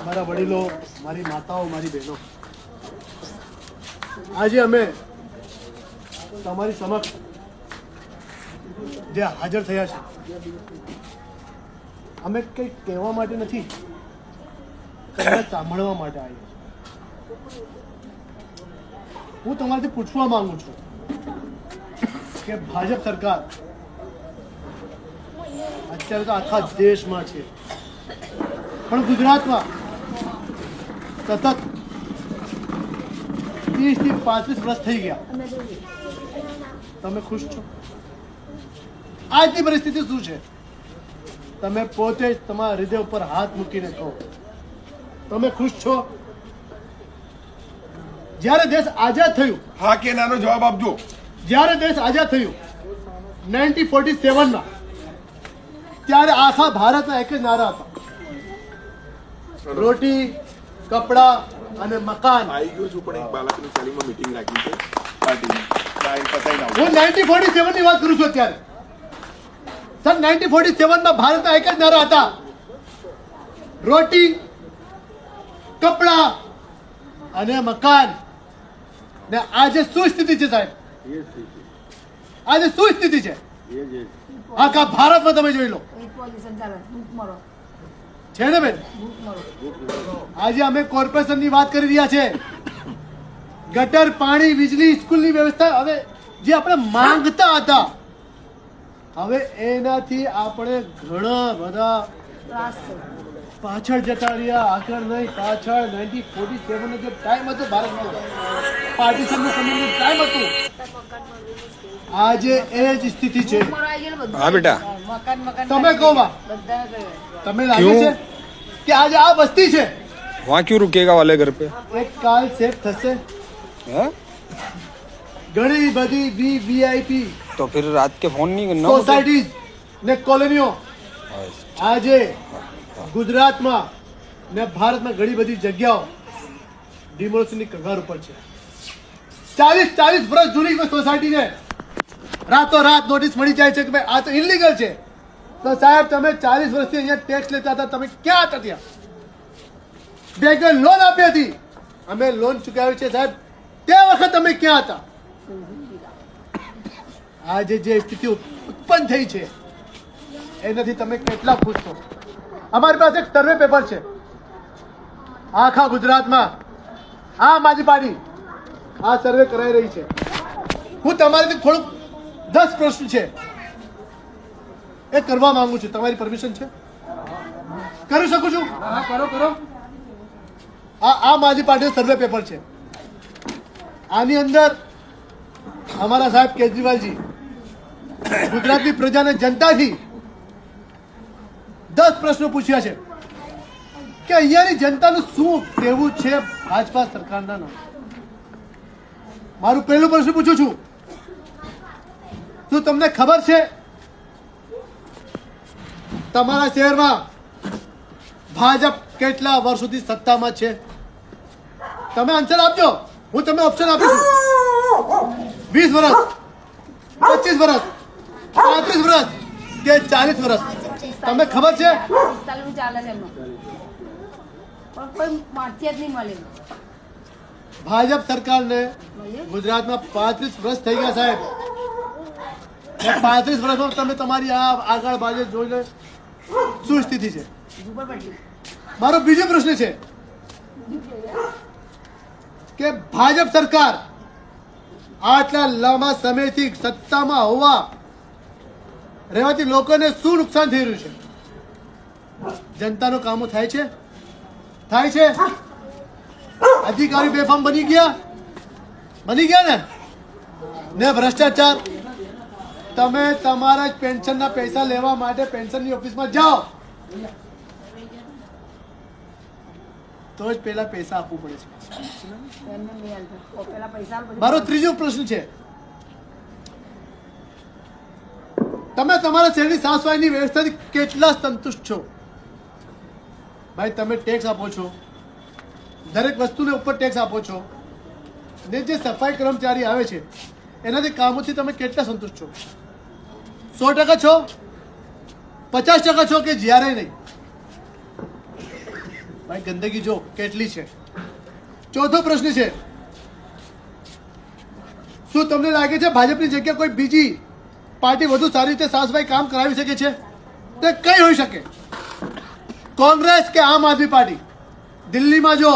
મારા વડીલો, મારી માતાઓ, મારી બહેનો, આજે અમે તમારી સમક્ષ જે હાજર થયા છે, અમે કંઈક કહેવા માટે નથી, કંઈક સાંભળવા માટે આવ્યા. હું તમારાથી પૂછવા માંગુ છું કે ભાજપ સરકાર અત્યારે તો આખા દેશમાં છે, પણ ગુજરાતમાં સતત 30 થી 35 વર્ષ થઈ ગયા. તમે ખુશ છો? આજની પરિસ્થિતિ શું છે? તમે પોતે જ તમારા હૃદય ઉપર હાથ મૂકીને કહો, તમે ખુશ છો? જ્યારે દેશ આઝાદ થયું, હા કે નાનો જવાબ આપજો. જ્યારે દેશ આઝાદ થયું 1947માં, ત્યારે આખા ભારતના એક જ નારા હતા, રોટી, કપડા અને મકાન. આવી ગયો છું, પણ એક બાળકની ચાલીમાં મીટિંગ રાખી છે પાર્ટીની. હું 1947 ની વાત કરું છું. અત્યારે સર 1947માં ભારતના એક જ નારા હતા, રોટી, કપડા અને મકાન. ને આજે શું સ્થિતિ છે સાહેબ? આજે શું સ્થિતિ છે આખા ભારતમાં? તમે જોઈ લો છે ને બેન. આજે અમે કોર્પોરેશનની વાત કરી રહ્યા છે, ગટર, પાણી, વીજળી, સ્કૂલની વ્યવસ્થા. હવે જે આપણે માંગતા હતા, હવે એનાથી આપણે ઘણા બધા પાછળ જતા રહ્યા, આગળ નહીં, પાછળ. 1947 જે ટાઈમ હતો ભારતનો, પાર્ટીશનનો સમયનો ટાઈમ હતું, આજે એ જ સ્થિતિ છે. હા બેટા, તમે કહો બા, તમે લાગે છે કે આજે આ બસ્તી છે, वहाँ क्यों रुकेगा वाले घर पे? એક કાલ સેફ થશે? हाँ? ઘણી બધી વીઆઈપી तो फिर रात के फोन नहीं करना સોસાયટીઝ ને કોલોનીઓ આજે ગુજરાતમાં ને ભારતમાં ઘણી બધી જગ્યાઓ ડિમોલિશનની કગાર ઉપર છે. 40 વર્ષ જૂની કોઈ સોસાયટીને રાતો રાત નોટિસ મળી જાય છે કે ભાઈ આ તો ઇલીગલ છે. તો સાહેબ, તમે 40 વર્ષથી અહીંયા ટેક્સ લેતા હતા, તમે ક્યાં હતા ત્યાં? બેંકે લોન આપી હતી, અમે લોન ચૂકવ્યું છે સાહેબ, તે વખત તમે ક્યાં હતા? આજે જે સ્થિતિ ઉત્પન્ન થઈ છે એનાથી તમે કેટલા ખુશ છો? અમારી પાસે એક સર્વે પેપર છે, આખા ગુજરાતમાં આમ આદમી પાર્ટી આ સર્વે કરાઈ રહી છે. હું તમારાથી થોડુંક 10 પ્રશ્ન છે એ કરવા માંગુ છું. તમારી પરમિશન છે? કરી શકું છું? કરો. આ આમ આદમી પાર્ટી સર્વે પેપર છે. આની અંદર અમારા સાહેબ કેજરીવાલજી ગુજરાતની પ્રજાને, જનતાથી 10 પ્રશ્નો પૂછ્યા છે કે અહીંયાની જનતાનું શું કહેવું છે ભાજપા સરકારના નામ. મારું પહેલું પ્રશ્ન પૂછું છું, શું તમને ખબર છે તમારા શહેરમાં ભાજપ કેટલા વર્ષોથી સત્તામાં છે? તમે આન્સર આપજો. હું તમને ઓપ્શન આપું છું. 20 વર્ષ, 25 વર્ષ, 35 વર્ષ કે 40 વર્ષ? તમને ખબર છે? ભાજપ સરકારને ગુજરાતમાં 35 વર્ષ થઈ ગયા સાહેબ. 35 વર્ષમાં તમે તમારી આ આગળ બાજુ જોઈ લો શું સ્થિતિ છે. મારો બીજો પ્રશ્ન છે કે ભાજપ સરકાર આટલા લાંબા સમયથી સત્તામાં રહેવાથી લોકોને શું નુકસાન થઈ રહ્યું છે? જનતાનું કામો થાય છે? અધિકારી બેફામ બની ગયા ને ભ્રષ્ટાચાર. તમે તમારા જ પેન્શનના પૈસા લેવા માટે પેન્શનની ઓફિસમાં જાઓ તો જ પેલા પૈસા આપવું પડે છે. મારો ત્રીજો પ્રશ્ન છે, તમે તમારા શહેરની સાફ સફાઈની વ્યવસ્થાથી કેટલા સંતુષ્ટ છો? ભાઈ, તમે ટેક્સ આપો છો, દરેક વસ્તુને ઉપર ટેક્સ આપો છો, ને જે સફાઈ કર્મચારી આવે છે એનાથી કામોથી તમે કેટલા સંતુષ્ટ છો? 100% છો? 50% છો કે જ્યારે નહીં. ભાઈ ગંદકી જો કેટલી છે. ચોથો પ્રશ્ન છે, શું તમને લાગે છે ભાજપની જગ્યાએ કોઈ બીજી પાર્ટી વધુ સારી રીતે સાફસફાઈ કામ કરાવી શકે છે? તે કઈ હોઈ શકે? કોંગ્રેસ કે આમ આદમી પાર્ટી? દિલ્હીમાં જો,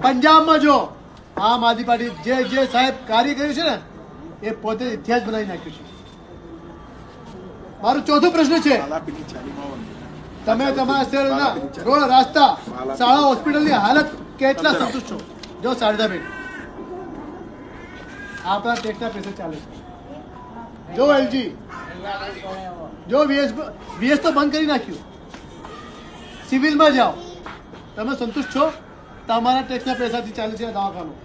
પંજાબમાં જો, આમ આદમી પાર્ટી જે સાહેબ કાર્ય કર્યું છે ને એ પોતે ઇતિહાસ બનાવી નાખ્યું છે. મારો ચોથો પ્રશ્ન છે, માલાપીની ચાલીમાં તમે તમારા શહેરના રોડ, રસ્તા, શાળા, હોસ્પિટલની હાલત કેટલા સંતુષ્ટ છો? જો શારદાબેન, આપણા ટેક્સના પૈસા ચાલે છે. જો એલજી, જો વીએસ તો બંધ કરી નાખ્યું. સિવિલમાં જાઓ, તમે સંતુષ્ટ છો? તમારા ટેક્સના પૈસાથી ચાલે છે દવાખાનું.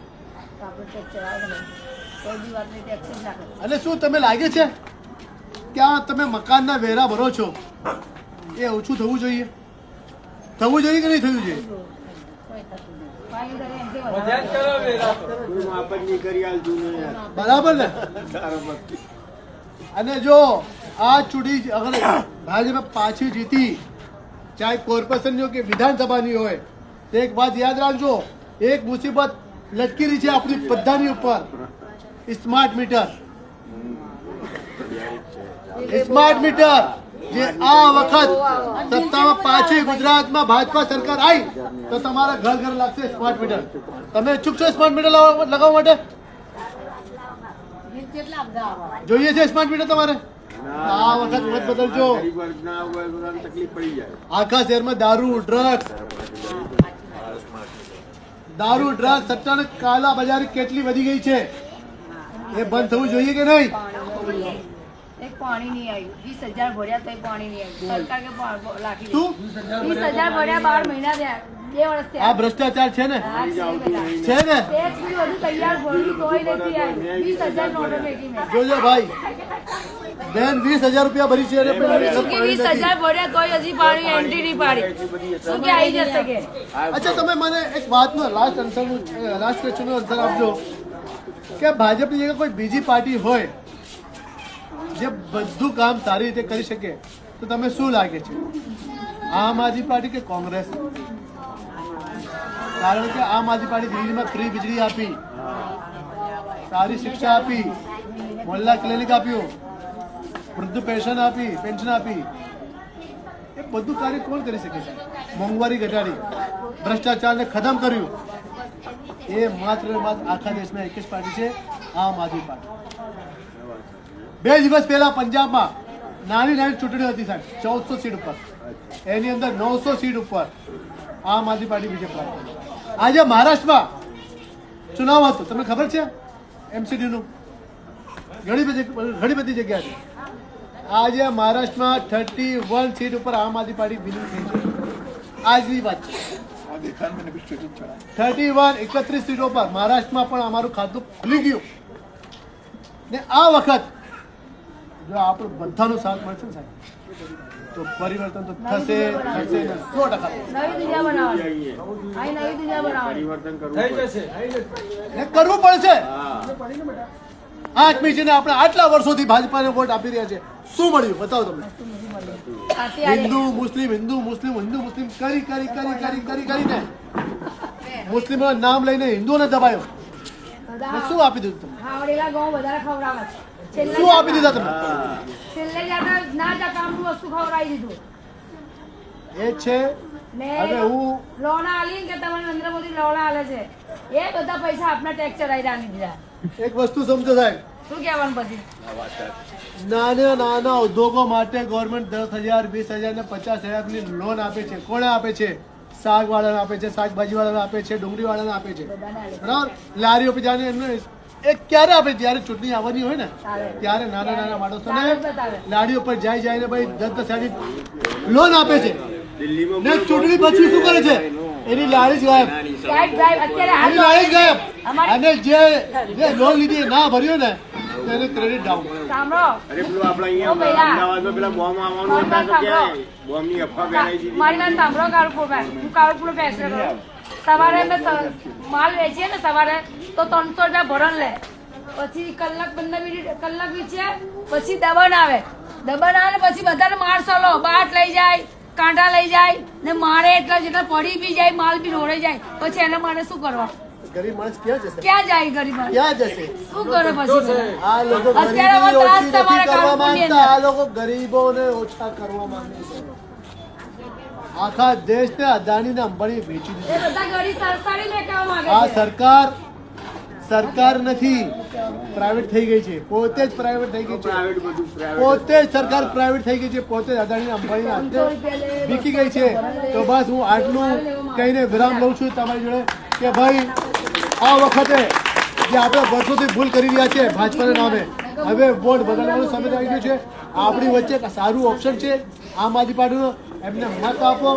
અને શું તમે લાગે છે કે આ તમે મકાનના વેરા ભરો છો એ ઓછું થવું જોઈએ? થવું જોઈએ કે નહીં થવું જોઈએ? બરાબર ને? અને જો આ ચૂંટણી અગર ભાજપ પાછી જીતી, ચાહે કોર્પોરેશનની હોય કે વિધાનસભાની હોય, તો એક વાત યાદ રાખજો, એક મુસીબત લટકી રહી છે આપણી બધાની ઉપર, સ્માર્ટ મીટર. સ્માર્ટ મીટર જે આ વખત સત્તામાં પાછી ગુજરાતમાં ભાજપા સરકાર આવી તો તમારા ઘર ઘર લાગશે સ્માર્ટ મીટર. તમે ઈચ્છુક છો સ્માર્ટ મીટર લગાવવા માટે? જોઈએ છે સ્માર્ટ મીટર તમારે? આ વખત મત બદલજો. તકલીફ પડી જાય. આખા શહેરમાં દારૂ, ડ્રગ્સ, સટ્ટા અને કાલા બજારી કેટલી વધી ગઈ છે, એ બંધ થવું જોઈએ કે નહીં? એક પાણી નહીં આવ્યું, 20,000 ભર્યા તો પાણી નહીં આવ્યું. સરકાર કે લાખી શું 20,000 ભર્યા 12 મહિના થયા, 2 વર્ષ આ થયા. ભ્રષ્ટાચાર છે ને? હા, છે બધા. છે ને? ટેક્સ બી બધું તૈયાર ભર્યું તોય નથી આવ્યું. 20,000 નોટો મેકી મેં. જોજો ભાઈ, બેન 20,000 રૂપિયા ભરી છે અને પેલા શું કે 20,000 ભર્યા તોય હજી પાણી એન્ટ્રી નહીં પાડી. શું કે આવી જશે કે? અચ્છા, તમે મને એક વાતનો લાસ્ટ ક્વેશ્ચનનો આન્સર આપજો કે ભાજપની જગ્યાએ કોઈ બીજી પાર્ટી હોય જે બધું કામ સારી રીતે કરી શકે તો તમે શું લાગે છે, આમ આદમી પાર્ટી કે કોંગ્રેસ? કારણ કે આમ આદમી પાર્ટી દિલ્હીમાં ફ્રી વીજળી આપી, સારી શિક્ષા આપી, મોહલ્લા ક્લિનિક આપ્યું, વૃદ્ધ પેન્શન આપી. એ બધું કાર્ય કોણ કરી શકે છે? મોંઘવારી ઘટાડી, ભ્રષ્ટાચારને ખતમ કર્યું. એ માત્ર આખા દેશમાં એક જ પાર્ટી છે, આમ આદમી પાર્ટી. 2 દિવસ પહેલા પંજાબમાં નાની ચૂંટણી હતી સાહેબ, 1400 સીટ ઉપર, એની અંદર 900 સીટ ઉપર આમ આદમી પાર્ટી બીજેપી પાર્ટી. આજે મહારાષ્ટ્રમાં ચુનાવ હતું, તમને ખબર છે? MCD નું ઘણી બધી જગ્યા છે. આજે મહારાષ્ટ્રમાં 31 સીટ ઉપર આમ આદમી પાર્ટી વિનિંગ થઈ છે. આજની વાત છે. 31 સીટો પર મહારાષ્ટ્રમાં પણ અમારું ખાતું ખુલી ગયું. ને આ વખત જો આપણું બધાનો સાથ મળશે ને સાહેબ તો પરિવર્તન તો થશે ને 100%. નવી દુનિયા બનાવવાની. આ નવી દુનિયા બનાવવાની. ને કરવું પડશે. 8મી જૂને આપણે આટલા વર્ષોથી ભાજપાને વોટ આપી રહ્યા છે, શું મળ્યું બતાવો તમે? હિન્દુ મુસ્લિમ કરીને મુસ્લિમોના નામ લઈને હિન્દુઓને દબાયો. શું આપી દીધું તમે? ખાવડેલા ઘઉં વધારે ખવડાવે છે. શું આપી દીધા તમે? છેલ્લે જતા ના જતા કામનું વસ્તુ ખવડાવી દીધું. એ છે. ને હવે હું લોના આલી કે તમને નરેન્દ્ર મોદી લોના આલે છે, એ બધા પૈસા આપના ટેક્સ ચડાવી રાની દીધા. એક વસ્તુ સમજો સાહેબ, શું કહેવાનું પછી? નાના ઉદ્યોગો માટે ગવર્મેન્ટ 10,000, 20,000 ને 50,000 ની લોન આપે છે. કોને આપે છે? શાક વાળાને આપે છે, શાકભાજી વાળાને આપે છે, ડુંગળી વાળાને આપે છે, બરાબર? લારીઓ પર જાણે એમને એ ક્યારે આપે? જ્યારે ચૂંટણી આવવાની હોય ને ત્યારે નાના માણસોને લારીઓ પર જઈને ભાઈ 10,000 લોન આપે છે. ને ચૂંટણી પછી શું કરે છે? એની લારી જ ગાયબ. એની લારી જ ગાયબ. અને જે લોન લીધી એ ના ભર્યો ને તો એને ક્રેડિટ ડાઉન. સાંભળો, અરે પેલું આપણે અહીંયા અમદાવાદમાં પેલા બોમ્બ આવવાનું હતા તો ક્યાં બોમ્બની અફવા ફેલાઈ દીધી. મારી વાત સાંભળો કાળુપુરભાઈ, હું કાળુપુર પેસરે કરું. સવારે અમે માલ વેચીએ ને સવારે તો 300 રૂપિયા ભરણ લે, પછી કલાક 15 મિનિટ કલાક વેચીએ, પછી દબાણ આવે દબાણ આવે ને પછી બધાને મારશો લો બાટ લઈ જાય કાંટા લઈ જાય ને મારે એટલા જેટલા પડી બી જાય માલ બી ઢોળાઈ જાય પછી એને મારે શું કરવા ગરીબ માણસ ક્યાં જશે ક્યાં જાય ગરીબ માણસ? ક્યાં જશે શું કરે પછી આ લોકો અત્યારે ગરીબી હવે ઓછી ત્રાસ નથી તમારા કરવા કાનપુરની માંગતા અંદર. આ લોકો ગરીબોને ઓછા કરવા માંગે છે આખા દેશને અદાણીને અંબાણી વેચી એ દીધું બધા ગરીબ સરસાડી મેકવા માંગે આ છે સરકાર નથી પ્રાઇવેટ થઈ ગઈ છે પોતે જ પ્રાઇવેટ થઈ ગઈ છે પ્રાઇવેટ બધું પ્રાઇવેટ પોતે જ સરકાર પ્રાઇવેટ થઈ ગઈ છે પોતે જ અદાણી અંબાણી હાથે વીકી ગઈ છે તો બસ હું આટલું કહીને વિરામ લઉં છું તમારી જોડે કે ભાઈ આ વખતે જે આપણે વર્ષોથી ભૂલ કરી રહ્યા છે ભાજપાના નામે હવે વોટ બદલવાનો સમય આવી ગયો છે આપણી વચ્ચે એક સારું ઓપ્શન છે આમ આદમી પાર્ટીનો એમને મત આપો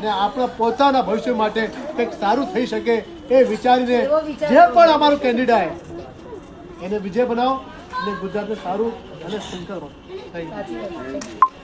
ને આપણા પોતાના ભવિષ્ય માટે કંઈક સારું થઈ શકે એ વિચારીને જે પણ અમારું કેન્ડિડેટ એને વિજય બનાવો અને ગુજરાતને સારું અને સુંદર બનાવો. Thank you.